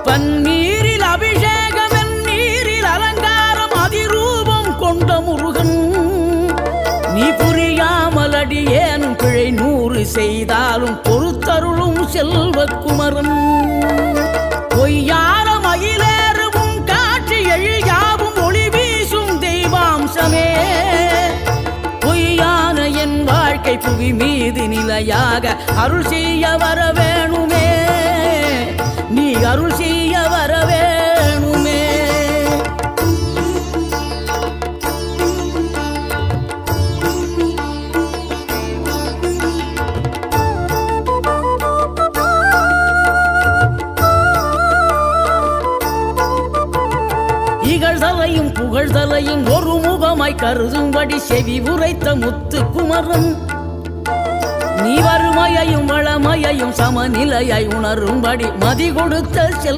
பன்னீரில் அபிஷேகம் நீரில் அலங்காரம் அதிரூபம் கொண்ட முருகன் நீ புரியாமல் அடியேனும் பிழை 100 செய்தாலும் பொறுத்தருளும் செல்வக்குமரன் பொய்யார மயிலேறும் காட்சி எழியாவும் ஒளி வீசும் தெய்வாம்சமே பொய்யான என் வாழ்க்கை புவி மீது நிலையாக அருள் செய்ய வர வேணுமே நீ அருள் செய்ய வர வேணுமே இகழ்தலையும் புகழ்தலையும் ஒரு முகமாய் கருதும்படி செவி உரைத்த முத்துக்குமரன் நீ வறுமையையும் வளமையையும் சமநிலையை உணரும்படி மதி கொடுத்த